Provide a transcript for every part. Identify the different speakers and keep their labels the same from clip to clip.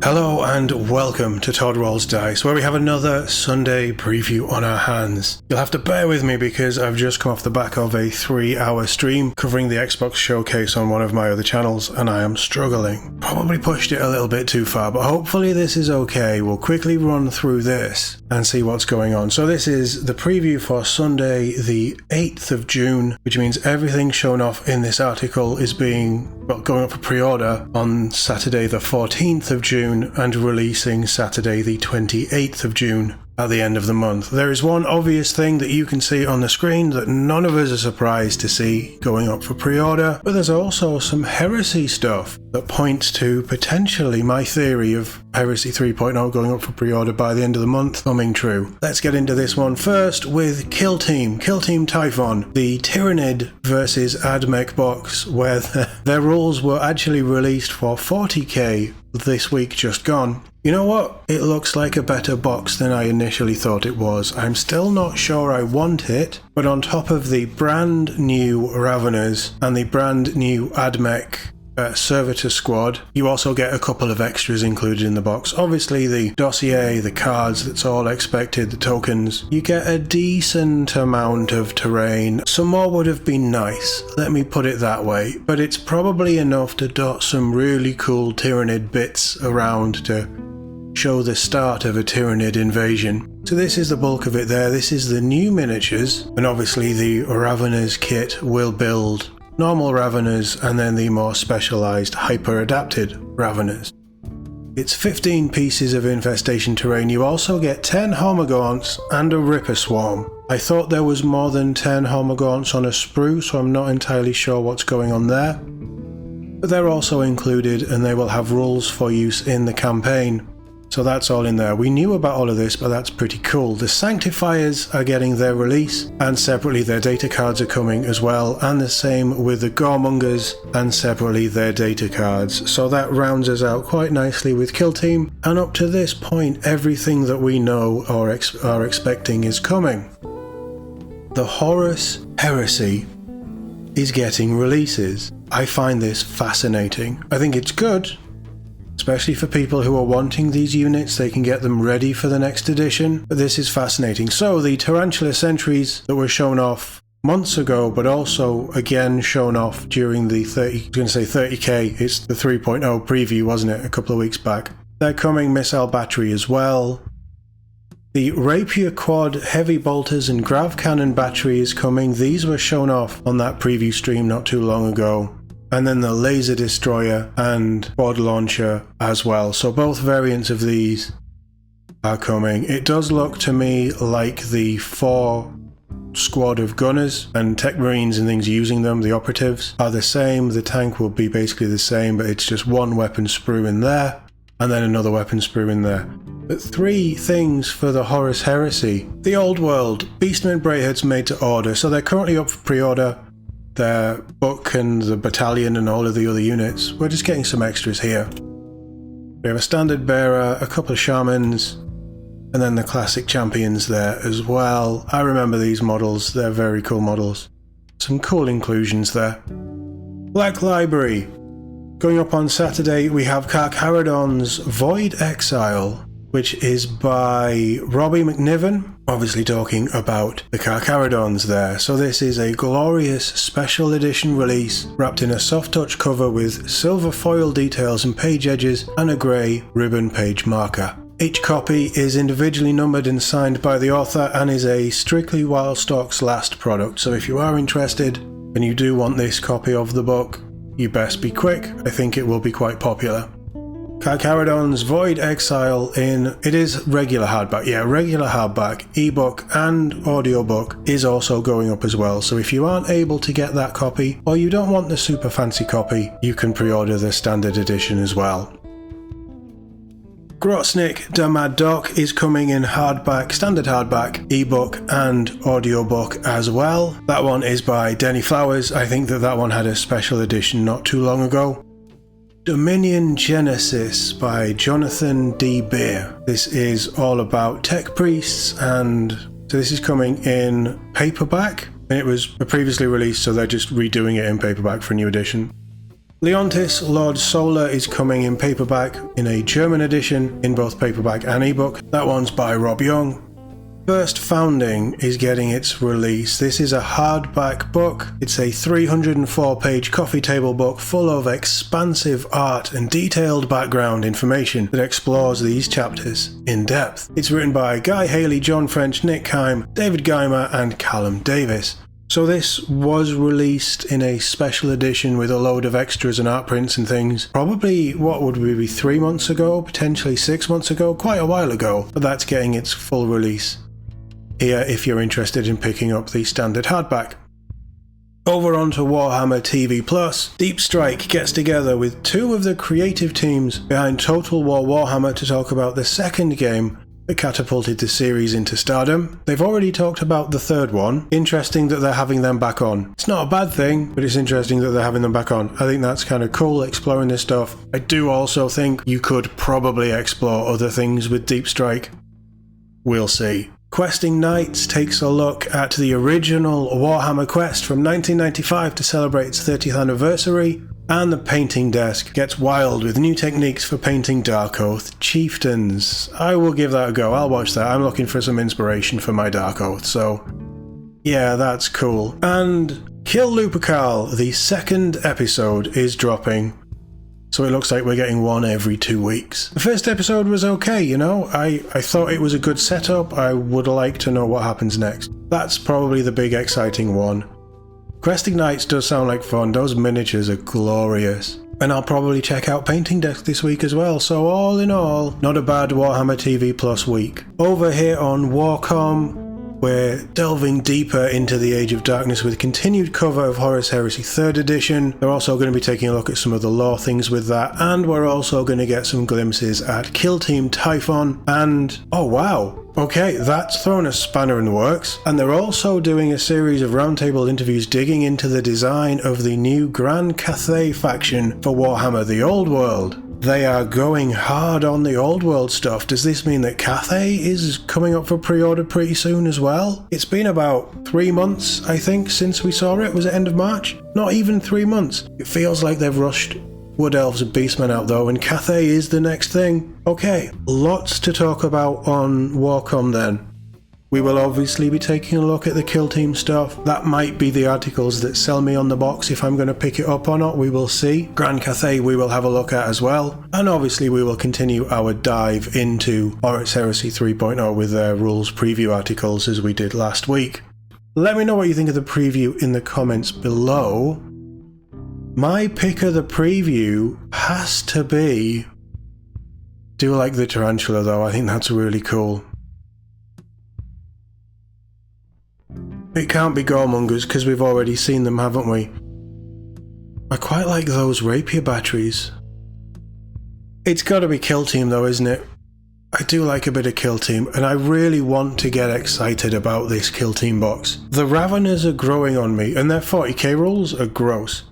Speaker 1: Hello and welcome to Todd Rolls Dice, where we have another Sunday preview on our hands. You'll have to bear with me because I've just come off the back of a 3-hour stream covering the Xbox showcase on one of my other channels, and I am struggling. Probably pushed it a little bit too far, but hopefully this is okay. We'll quickly run through this and see what's going on. So this is the preview for Sunday the 8th of June, which means everything shown off in this article is going up for pre-order on Saturday the 14th of June and releasing Saturday the 28th of June at the end of the month. There is one obvious thing that you can see on the screen that none of us are surprised to see going up for pre-order, but there's also some Heresy stuff that points to potentially my theory of Heresy 3.0 going up for pre-order by the end of the month coming true. Let's get into this one first with Kill Team Typhon, the Tyrannid versus Admech box, where their rules were actually released for 40k this week just gone. You know what? It looks like a better box than I initially thought it was. I'm still not sure I want it, but on top of the brand new Raveners and the brand new Admech Servitor Squad, you also get a couple of extras included in the box. Obviously the dossier, the cards, that's all expected, the tokens. You get a decent amount of terrain. Some more would have been nice, let me put it that way, but it's probably enough to dot some really cool Tyrannid bits around to show the start of a Tyrannid invasion. So this is the bulk of it there. This is the new miniatures, and obviously the Raveners kit will build normal Raveners and then the more specialised hyper-adapted Raveners. It's 15 pieces of infestation terrain. You also get 10 Hormagaunts and a Ripper Swarm. I thought there was more than 10 Hormagaunts on a sprue, so I'm not entirely sure what's going on there. But they're also included and they will have rules for use in the campaign. So that's all in there. We knew about all of this, but that's pretty cool. The Sanctifiers are getting their release, and separately their data cards are coming as well, and the same with the Goremongers, and separately their data cards. So that rounds us out quite nicely with Kill Team, and up to this point, everything that we know or are expecting is coming. The Horus Heresy is getting releases. I find this fascinating. I think it's good. Especially for people who are wanting these units, they can get them ready for the next edition. But this is fascinating. So the Tarantula Sentries that were shown off months ago, but also again shown off during the 30k, it's the 3.0 preview, wasn't it, a couple of weeks back. They're coming, missile battery as well. The Rapier Quad Heavy Bolters and Grav Cannon battery is coming. These were shown off on that preview stream not too long ago. And then the Laser Destroyer and Quad Launcher as well. So both variants of these are coming. It does look to me like the 4 squad of gunners and tech marines and things using them, the operatives, are the same. The tank will be basically the same, but it's just one weapon sprue in there and then another weapon sprue in there. But 3 things for the Horus Heresy. The Old World, Beastmen Braidheads made to order. So they're currently up for pre-order. Their book and the battalion and all of the other units. We're just getting some extras here. We have a standard bearer, a couple of shamans, and then the classic champions there as well. I remember these models, they're very cool models. Some cool inclusions there. Black Library. Going up on Saturday, we have Carcharodon's Void Exile, which is by Robbie McNiven, obviously talking about the Carcharodons there. So this is a glorious special edition release wrapped in a soft touch cover with silver foil details and page edges and a grey ribbon page marker. Each copy is individually numbered and signed by the author and is a strictly Wildstock's last product. So if you are interested and you do want this copy of the book, you best be quick. I think it will be quite popular. Carcharodon's Void Exile it is regular hardback, regular hardback, ebook and audiobook is also going up as well, so if you aren't able to get that copy, or you don't want the super fancy copy, you can pre-order the standard edition as well. Grotsnik the Mad Doc is coming in hardback, standard hardback, ebook and audiobook as well. That one is by Denny Flowers. I think that one had a special edition not too long ago. Dominion Genesis by Jonathan D. Beer. This is all about tech priests, and so this is coming in paperback. It was previously released, so they're just redoing it in paperback for a new edition. Leontis, Lord Solar is coming in paperback in a German edition in both paperback and ebook. That one's by Rob Young. First Founding is getting its release. This is a hardback book. It's a 304-page coffee table book full of expansive art and detailed background information that explores these chapters in depth. It's written by Guy Haley, John French, Nick Kime, David Geimer and Callum Davis. So this was released in a special edition with a load of extras and art prints and things. Probably, what would we be, 3 months ago? Potentially 6 months ago? Quite a while ago. But that's getting its full release here if you're interested in picking up the standard hardback. Over onto Warhammer TV Plus, Deep Strike gets together with two of the creative teams behind Total War Warhammer to talk about the second game that catapulted the series into stardom. They've already talked about the third one. Interesting that they're having them back on. It's not a bad thing, but it's interesting that they're having them back on. I think that's kind of cool, exploring this stuff. I do also think you could probably explore other things with Deep Strike. We'll see. Questing Knights takes a look at the original Warhammer Quest from 1995 to celebrate its 30th anniversary. And the painting desk gets wild with new techniques for painting Dark Oath chieftains. I will give that a go, I'll watch that. I'm looking for some inspiration for my Dark Oath, so yeah, that's cool. And Kill Lupercal, the second episode, is dropping. So it looks like we're getting one every 2 weeks. The first episode was okay, you know, I thought it was a good setup. I would like to know what happens next. That's probably the big exciting one. Questing Knights does sound like fun, those miniatures are glorious. And I'll probably check out Painting Desk this week as well, so all in all, not a bad Warhammer TV Plus week. Over here on WarCom, we're delving deeper into the Age of Darkness with continued cover of Horus Heresy 3rd edition. We're also going to be taking a look at some of the lore things with that, and we're also going to get some glimpses at Kill Team Typhon, and oh wow! Okay, that's thrown a spanner in the works, and they're also doing a series of roundtable interviews digging into the design of the new Grand Cathay faction for Warhammer The Old World. They are going hard on the Old World stuff. Does this mean that Cathay is coming up for pre-order pretty soon as well? It's been about 3 months, I think, since we saw it. Was it end of March? Not even 3 months. It feels like they've rushed Wood Elves and Beastmen out though, and Cathay is the next thing. Okay, lots to talk about on WarCom then. We will obviously be taking a look at the Kill Team stuff. That might be the articles that sell me on the box if I'm going to pick it up or not, we will see. Grand Cathay we will have a look at as well. And obviously we will continue our dive into Horus Heresy 3.0 with their rules preview articles as we did last week. Let me know what you think of the preview in the comments below. My pick of the preview has to be... do like the tarantula though, I think that's really cool. It can't be Goremongers because we've already seen them, haven't we? I quite like those rapier batteries. It's got to be Kill Team though, isn't it? I do like a bit of Kill Team, and I really want to get excited about this Kill Team box. The Raveners are growing on me, and their 40k rules are gross.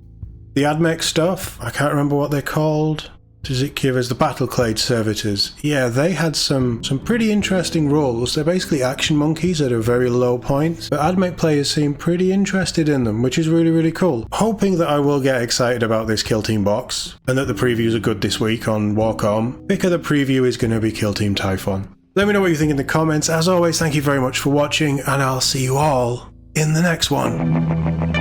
Speaker 1: The AdMech stuff, I can't remember what they're called. Does it give us the Battleclade Servitors? Yeah, they had some pretty interesting rules. They're basically action monkeys at a very low point, but AdMech players seem pretty interested in them, which is really, really cool. Hoping that I will get excited about this Kill Team box, and that the previews are good this week on WarCom. Pick of the preview is going to be Kill Team Typhon. Let me know what you think in the comments. As always, thank you very much for watching, and I'll see you all in the next one.